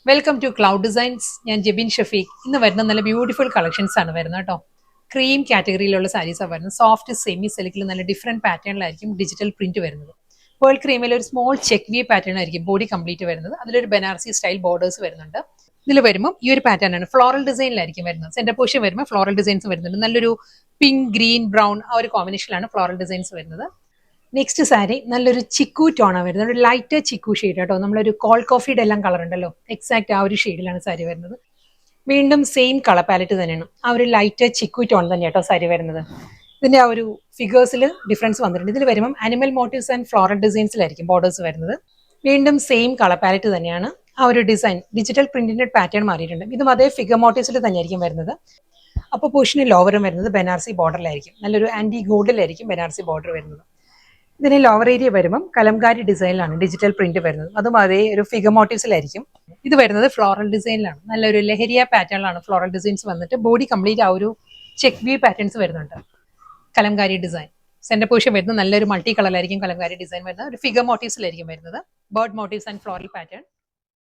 Welcome to cloud designs. ഞാൻ ജെബിൻ ഷഫീഖ്. ഇന്ന് വരുന്ന നല്ല ബ്യൂട്ടിഫുൾ കളക്ഷൻസ് ആണ് വരുന്നത് കേട്ടോ. ക്രീം കാറ്റഗറിയിലുള്ള സാരീസാണ് വരുന്നത്. സോഫ്റ്റ് സെമി സിൽക്കിൽ നല്ല ഡിഫറെന്റ് പാറ്റേണിലായിരിക്കും ഡിജിറ്റൽ പ്രിന്റ് വരുന്നത്. പേൾ ക്രീമിൽ ഒരു സ്മോൾ ചെക്ക് വി പാറ്റേൺ ആയിരിക്കും ബോഡി കംപ്ലീറ്റ് വരുന്നത്. അതിലൊരു ബനാറസി സ്റ്റൈൽ ബോർഡേഴ്സ് വരുന്നുണ്ട്. ഇതിൽ വരുമ്പോൾ ഈ ഒരു പാറ്റേൺ ആണ് ഫ്ലോറൽ ഡിസൈനിലായിരിക്കും വരുന്നത്. സെന്റർ പോർഷൻ വരുമ്പോൾ ഫ്ലോറൽ ഡിസൈൻസ് വരുന്നുണ്ട്. നല്ലൊരു പിങ്ക്, ഗ്രീൻ, ബ്രൗൺ ആ ഒരു കോമ്പിനേഷനിലാണ് ഫ്ലോറൽ ഡിസൈൻസ് വരുന്നത്. നെക്സ്റ്റ് സാരി നല്ലൊരു ചിക്കു ടോണാണ് വരുന്നത്. ഒരു ലൈറ്റ് ചിക്കു ഷെയ്ഡ് കേട്ടോ. നമ്മളൊരു കോൾഡ് കോഫിയുടെ എല്ലാം കളർ ഉണ്ടല്ലോ, എക്സാക്ട് ആ ഒരു ഷെയ്ഡിലാണ് സാരി വരുന്നത്. വീണ്ടും സെയിം കളർ പാലറ്റ് തന്നെയാണ്. ആ ഒരു ലൈറ്റ് ചിക്കു ടോൺ തന്നെ കേട്ടോ സാരി വരുന്നത്. ഇതിന്റെ ആ ഒരു ഫിഗേഴ്സിൽ ഡിഫറൻസ് വന്നിട്ടുണ്ട്. ഇതിൽ വരുമ്പോൾ അനിമൽ മോട്ടീവ്സ് ആൻഡ് ഫ്ലോറൽ ഡിസൈൻസിലായിരിക്കും ബോർഡേഴ്സ് വരുന്നത്. വീണ്ടും സെയിം കളർ പാലറ്റ് തന്നെയാണ്. ആ ഒരു ഡിസൈൻ ഡിജിറ്റൽ പ്രിന്റിന്റെ പാറ്റേൺ മാറിയിട്ടുണ്ട്. ഇതും അതേ ഫിഗർ മോട്ടീവ്സിൽ തന്നെയായിരിക്കും വരുന്നത്. അപ്പോൾ പൊസിഷന് ലോവറും വരുന്നത് ബനാറസി ബോർഡറിലായിരിക്കും. നല്ലൊരു ആന്റി ഗോൾഡിലായിരിക്കും ബനാറസി ബോർഡർ വരുന്നത്. ഇതിന് ലോവർ ഏരിയ വരുമ്പം കലംകാരി ഡിസൈനിലാണ് ഡിജിറ്റൽ പ്രിന്റ് വരുന്നത്. അതും അതേ ഒരു ഫിഗർ മോട്ടീവ്സിലായിരിക്കും. ഇത് വരുന്നത് ഫ്ലോറൽ ഡിസൈനിലാണ്. നല്ലൊരു ലഹരിയ പാറ്റേണിലാണ് ഫ്ലോറൽ ഡിസൈൻസ് വന്നിട്ട് ബോഡി കംപ്ലീറ്റ് ആ ഒരു ചെക്ക് വ്യൂ പാറ്റേൺസ് വരുന്നുണ്ട്. കലംകാരി ഡിസൈൻ സെന്റർ പൊസിഷൻ വരുന്നത് നല്ലൊരു മൾട്ടി കളറിലായിരിക്കും കലംകാരി ഡിസൈൻ വരുന്നത്. ഒരു ഫിഗർ മോട്ടീവ്സിലായിരിക്കും വരുന്നത്. Bird motifs and floral pattern.